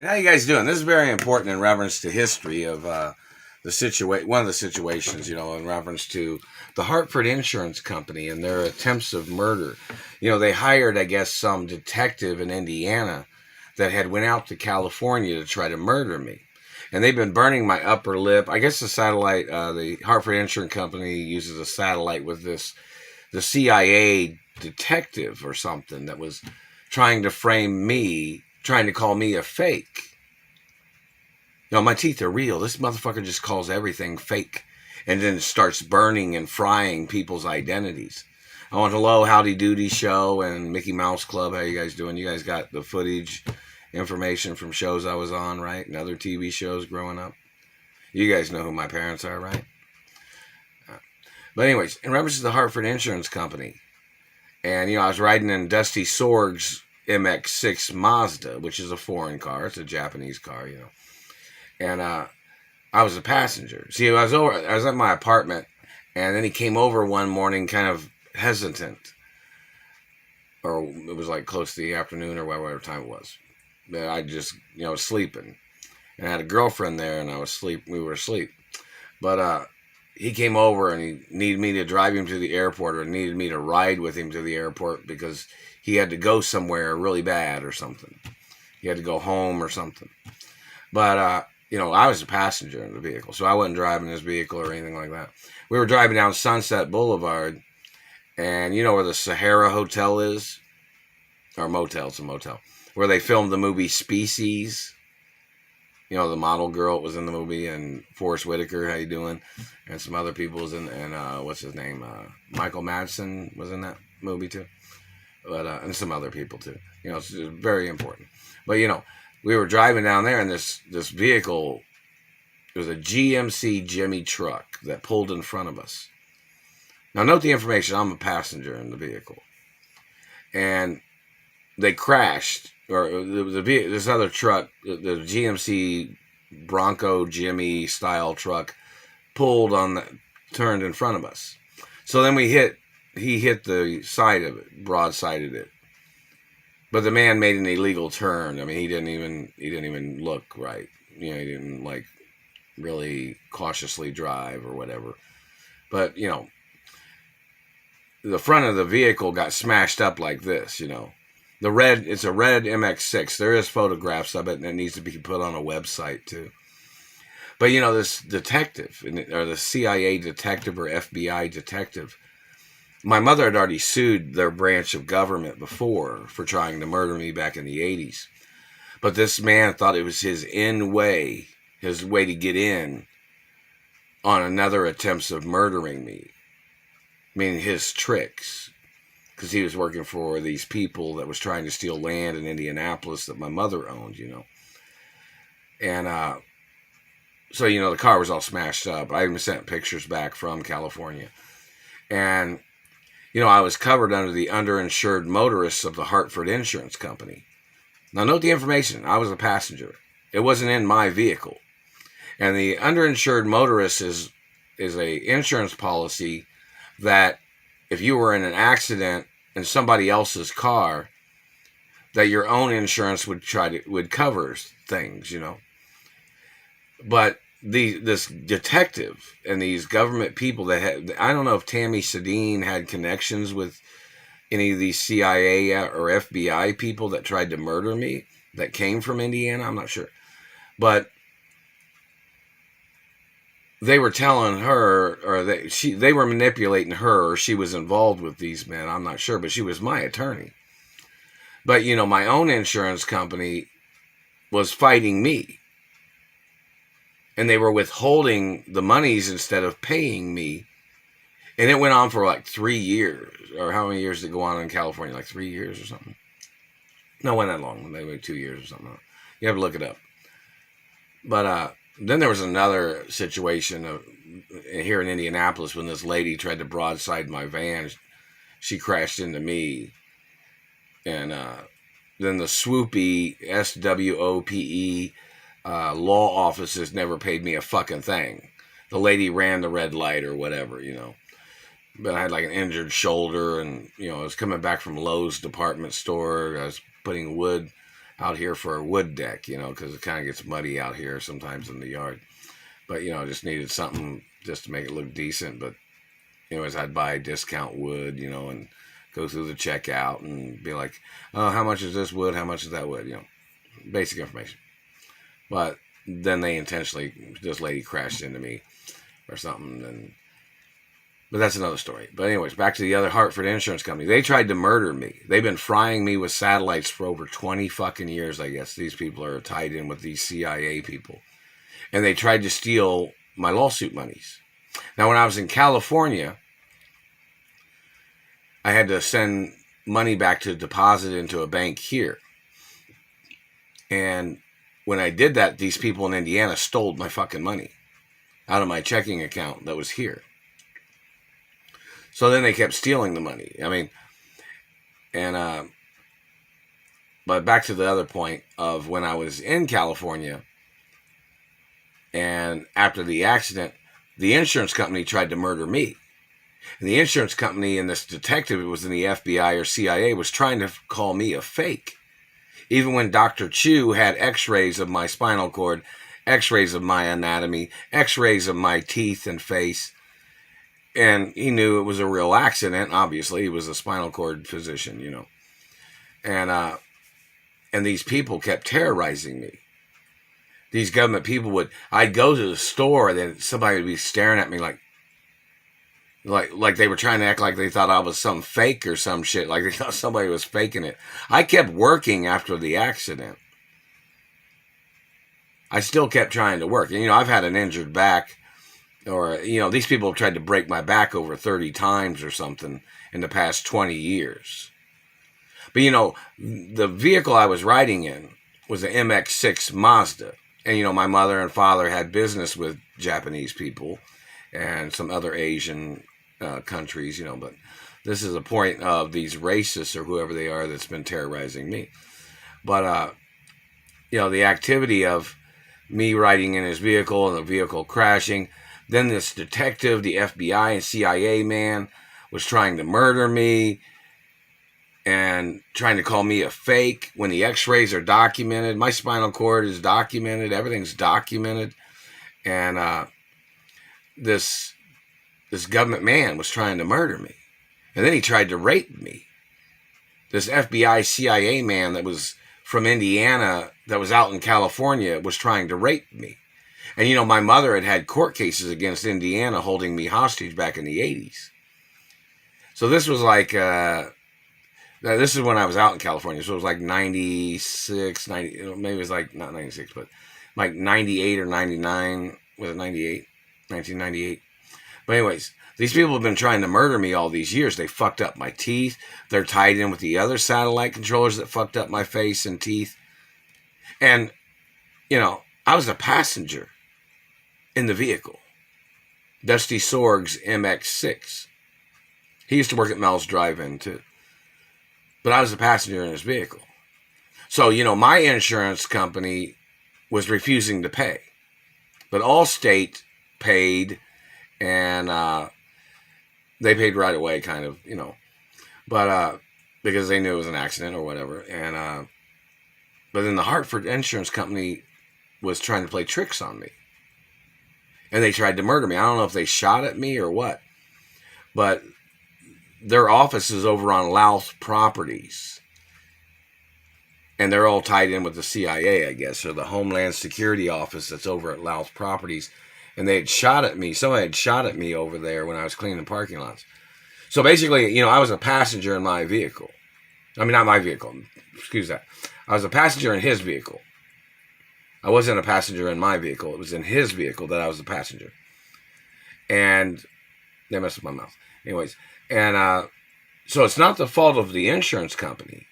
How you guys doing? This is very important in reference to history of one of the situations, in reference to the Hartford Insurance Company and their attempts of murder. They hired, I guess, some detective in Indiana that had went out to California to try to murder me. And they've been burning my upper lip. I guess the Hartford Insurance Company uses a satellite with the CIA detective or something that was trying to frame me, trying to call me a fake. My teeth are real. This motherfucker just calls everything fake and then starts burning and frying people's identities. I want Hello, Howdy Doody Show and Mickey Mouse Club. How you guys doing? You guys got the footage, information from shows I was on, right? And other TV shows growing up. You guys know who my parents are, right? But anyways, in reference to the Hartford Insurance Company, and I was riding in Dusty Sorg's MX-6 Mazda, which is a foreign car. It's a Japanese car, and I was a passenger. See, I was at my apartment, and then he came over one morning, kind of hesitant, or it was like close to the afternoon or whatever time it was. But I just, was sleeping, and I had a girlfriend there, and we were asleep. But he came over, and he needed me to drive him to the airport, or needed me to ride with him to the airport because he had to go somewhere really bad or something. He had to go home or something. But I was a passenger in the vehicle, so I wasn't driving his vehicle or anything like that. We were driving down Sunset Boulevard, and you know where the Sahara Hotel is? Or motel, it's a motel. Where they filmed the movie Species. The model girl was in the movie, and Forrest Whitaker, how you doing? And some other people was in, and what's his name? Michael Madsen was in that movie too. But and some other people too. It's very important. But we were driving down there, and this vehicle, it was a GMC Jimmy truck that pulled in front of us. Now, note the information. I'm a passenger in the vehicle. And they crashed, or this other truck, the GMC Bronco Jimmy style truck, turned in front of us. So then he hit the side of it, broadsided it. But the man made an illegal turn. I mean, he didn't even look right. He didn't really cautiously drive or whatever. But the front of the vehicle got smashed up like this. It's a red MX-6. There is photographs of it, and it needs to be put on a website too. But this detective, or the CIA detective or FBI detective, my mother had already sued their branch of government before for trying to murder me back in the 80s. But this man thought it was his way to get in on another attempts of murdering me. I mean, his tricks. Because he was working for these people that was trying to steal land in Indianapolis that my mother owned, And so, the car was all smashed up. I even sent pictures back from California. And I was covered under the underinsured motorists of the Hartford Insurance Company. Now, note the information. I was a passenger. It wasn't in my vehicle. And the underinsured motorist is a insurance policy that if you were in an accident in somebody else's car, that your own insurance would cover things, But this detective and these government people that I don't know if Tammy Sedin had connections with any of these CIA or FBI people that tried to murder me that came from Indiana. I'm not sure. But they were telling her, or they were manipulating her, or she was involved with these men. I'm not sure, but she was my attorney. But, my own insurance company was fighting me. And they were withholding the monies instead of paying me. And it went on for 3 years. Or how many years did it go on in California? 3 years or something? No, it wasn't that long. Maybe 2 years or something. You have to look it up. But then there was another situation here in Indianapolis when this lady tried to broadside my van. She crashed into me. And then the swoopy SWOPE law offices never paid me a fucking thing. The lady ran the red light or whatever, But I had an injured shoulder, and I was coming back from Lowe's department store. I was putting wood out here for a wood deck, because it kind of gets muddy out here sometimes in the yard. But, just needed something just to make it look decent. But anyways, I'd buy discount wood, and go through the checkout and be like, oh, how much is this wood? How much is that wood? Basic information. But then this lady crashed into me or something. But that's another story. But anyways, back to the other Hartford Insurance Company. They tried to murder me. They've been frying me with satellites for over 20 fucking years, I guess. These people are tied in with these CIA people. And they tried to steal my lawsuit monies. Now, when I was in California, I had to send money back to deposit into a bank here. And when I did that, these people in Indiana stole my fucking money out of my checking account that was here. So then they kept stealing the money. But back to the other point of when I was in California and after the accident, the insurance company tried to murder me. And the insurance company and this detective, it was in the FBI or CIA, was trying to call me a fake. Even when Dr. Chu had x-rays of my spinal cord, x-rays of my anatomy, x-rays of my teeth and face, and he knew it was a real accident. Obviously, he was a spinal cord physician, And these people kept terrorizing me. These government people I'd go to the store, and then somebody would be staring at me like they were trying to act like they thought I was some fake or some shit, like they thought somebody was faking it. I kept working after the accident. I still kept trying to work. And, I've had an injured back. Or, these people have tried to break my back over 30 times or something in the past 20 years. But, the vehicle I was riding in was an MX-6 Mazda. And, my mother and father had business with Japanese people and some other Asian countries, But this is a point of these racists or whoever they are that's been terrorizing me. But, the activity of me riding in his vehicle and the vehicle crashing. Then this detective, the FBI and CIA man, was trying to murder me and trying to call me a fake when the x-rays are documented. My spinal cord is documented. Everything's documented. And this government man was trying to murder me. And then he tried to rape me. This FBI CIA man that was from Indiana, that was out in California, was trying to rape me. And, my mother had court cases against Indiana holding me hostage back in the 80s. So this was like, this is when I was out in California. So it was like 96, 90, maybe it was like, not 96, but like 98 or 99. Was it 98? 1998. But anyways, these people have been trying to murder me all these years. They fucked up my teeth. They're tied in with the other satellite controllers that fucked up my face and teeth. And, I was a passenger in the vehicle. Dusty Sorg's MX-6. He used to work at Mel's Drive-In too. But I was a passenger in his vehicle. So, my insurance company was refusing to pay. But Allstate paid, and they paid right away, kind of, But because they knew it was an accident or whatever. And but then the Hartford Insurance Company was trying to play tricks on me. And they tried to murder me. I don't know if they shot at me or what. But their office is over on Louth Properties. And they're all tied in with the CIA, I guess, or the Homeland Security Office that's over at Louth Properties. And they had shot at me. Somebody had shot at me over there when I was cleaning parking lots. So basically, I was a passenger in my vehicle. I mean, not my vehicle. Excuse that. I was a passenger in his vehicle. I wasn't a passenger in my vehicle. It was in his vehicle that I was a passenger. And they messed with my mouth. Anyways. And so it's not the fault of the insurance company.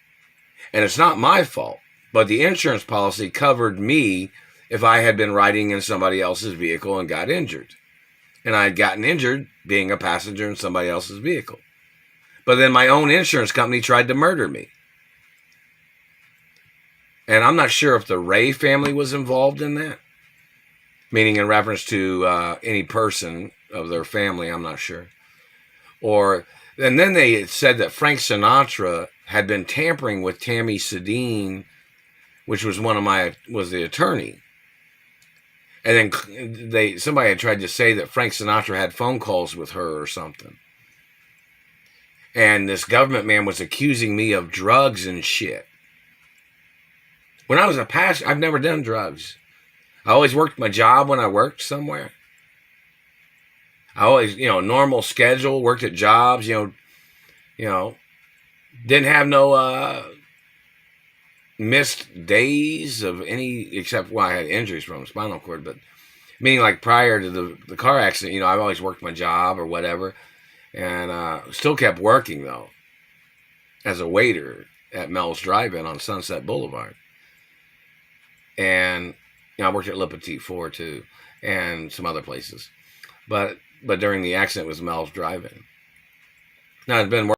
And it's not my fault. But the insurance policy covered me if I had been riding in somebody else's vehicle and got injured. And I had gotten injured being a passenger in somebody else's vehicle. But then my own insurance company tried to murder me. And I'm not sure if the Ray family was involved in that. Meaning in reference to any person of their family, I'm not sure. And then they said that Frank Sinatra had been tampering with Tammy Sedin which was was the attorney. And then somebody had tried to say that Frank Sinatra had phone calls with her or something. And this government man was accusing me of drugs and shit. When I was a pastor, I've never done drugs. I always worked my job when I worked somewhere. I always, normal schedule, worked at jobs, didn't have no missed days of any, except I had injuries from spinal cord, but meaning like prior to the car accident, I've always worked my job or whatever, and still kept working though, as a waiter at Mel's Drive-In on Sunset Boulevard. And I worked at Le Petit Four too, and some other places. But during the accident was Mel's Drive-In. Now, I'd been